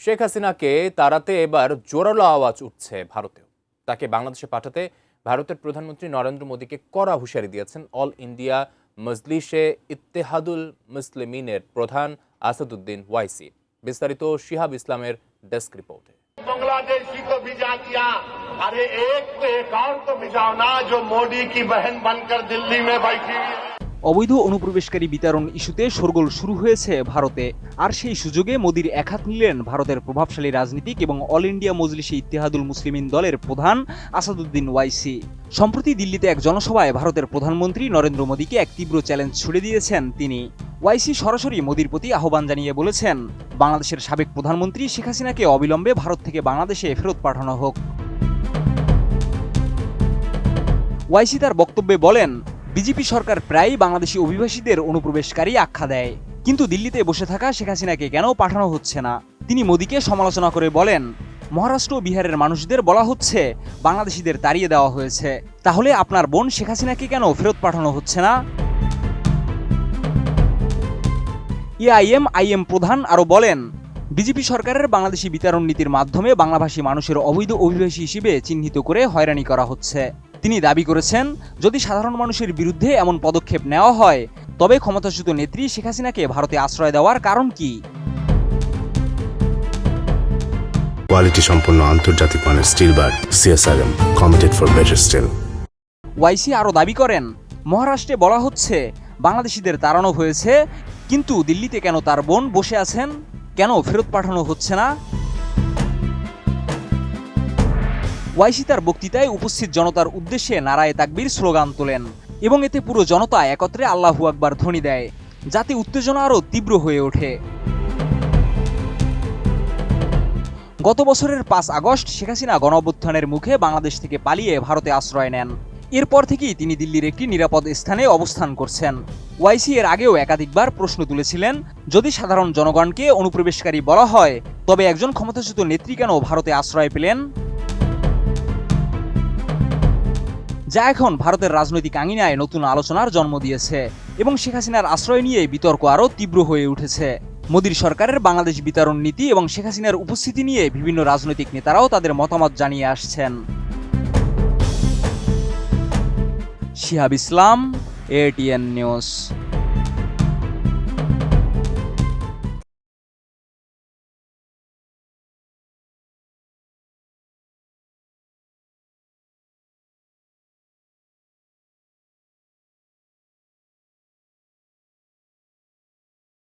শেখ হাসিনাকে তাড়াতে এবার জোরালো আওয়াজ উঠছে ভারতেও। তাকে বাংলাদেশে পাঠাতে ভারতের প্রধানমন্ত্রী নরেন্দ্র মোদীকে কড়া হুঁশিয়ারি দিয়েছেন অল ইন্ডিয়া মজলিসে ইত্তেহাদুল মুসলিমিনের প্রধান আসাদুদ্দিন ওয়াইসি। বিস্তারিত শিহাব ইসলামের ডেস্ক রিপোর্টে। बांग्लादेशी को भिजा दिया, अरे एक तो एक और को भिजाओ ना जो मोदी की बहन बनकर दिल्ली में बैठी हुई है। অবৈধ অনুপ্রবেশকারী বিতরণ ইস্যুতে শোরগোল শুরু হয়েছে ভারতে, আর সেই সুযোগে মোদির একহাত নিলেন ভারতের প্রভাবশালী রাজনীতিক এবং অল ইন্ডিয়া মজলিসে ইত্তেহাদুল মুসলিমিন দলের প্রধান আসাদুদ্দিন ওয়াইসি। সম্প্রতি দিল্লিতে এক জনসভায় ভারতের প্রধানমন্ত্রী নরেন্দ্র মোদীকে এক তীব্র চ্যালেঞ্জ ছুড়ে দিয়েছেন তিনি। ওয়াইসি সরাসরি মোদির প্রতি আহ্বান জানিয়ে বলেছেন, বাংলাদেশের সাবেক প্রধানমন্ত্রী শেখ হাসিনাকে অবিলম্বে ভারত থেকে বাংলাদেশে ফেরত পাঠানো হোক। ওয়াইসি তার বক্তব্যে বলেন, বিজেপি সরকার প্রায়ই বাংলাদেশি অভিবাসীদের অনুপ্রবেশকারী আখ্যা দেয়, কিন্তু দিল্লিতে বসে থাকা শেখ হাসিনাকে কেন পাঠানো হচ্ছে না। তিনি মোদীকে সমালোচনা করে বলেন, মহারাষ্ট্র ও বিহারের মানুষদের বলা হচ্ছে বাংলাদেশিদের তাড়িয়ে দেওয়া হয়েছে, তাহলে আপনার বোন শেখ হাসিনাকে কেন ফেরত পাঠানো হচ্ছে না। এআইএম প্রধান আরও বলেন, বিজেপি সরকারের বাংলাদেশি বিতরণ নীতির মাধ্যমে বাংলাভাষী মানুষের অবৈধ অভিবাসী হিসেবে চিহ্নিত করে হয়রানি করা হচ্ছে। তিনি দাবি করেছেন, যদি সাধারণ মানুষের বিরুদ্ধে এমন পদক্ষেপ নেওয়া হয় তবে ক্ষমতাচ্যুত নেত্রী শেখ হাসিনাকে ভারতে আশ্রয় দেওয়ার কারণ কি। কোয়ালিটি সম্পন্ন আন্তর্জাতিক মানের steel bar CSRM committed for better steel. ওয়াইসি আরও দাবি করেন, মহারাষ্ট্রে বলা হচ্ছে বাংলাদেশিদের তাড়ানো হয়েছে, কিন্তু দিল্লিতে কেন তার বোন বসে আছেন, কেন ফেরত পাঠানো হচ্ছে না। ওয়াইসি তার বক্তৃতায় উপস্থিত জনতার উদ্দেশ্যে নারায়ে তাকবীর স্লোগান তোলেন এবং এতে পুরো জনতা একত্রে আল্লাহু আকবার ধ্বনি দেয়, যাতে উত্তেজনা আরও তীব্র হয়ে ওঠে। গত বছরের 5 আগস্ট শেখ হাসিনা গণঅভ্যুত্থানের মুখে বাংলাদেশ থেকে পালিয়ে ভারতে আশ্রয় নেন। এরপর থেকেই তিনি দিল্লির একটি নিরাপদ স্থানে অবস্থান করছেন। ওয়াইসি এর আগেও একাধিকবার প্রশ্ন তুলেছিলেন, যদি সাধারণ জনগণকে অনুপ্রবেশকারী বলা হয় তবে একজন ক্ষমতাচ্যুত নেত্রী কেন ভারতে আশ্রয় পেলেন, যা এখন ভারতের রাজনৈতিক আঙিনায় নতুন আলোচনার জন্ম দিয়েছে এবং শেখ হাসিনার আশ্রয় নিয়ে বিতর্ক আরও তীব্র হয়ে উঠেছে। মোদীর সরকারের বাংলাদেশ বিতরণ নীতি এবং শেখ হাসিনার উপস্থিতি নিয়ে বিভিন্ন রাজনৈতিক নেতারাও তাদের মতামত জানিয়ে আসছেন। শিহাব ইসলাম, ATN নিউজ।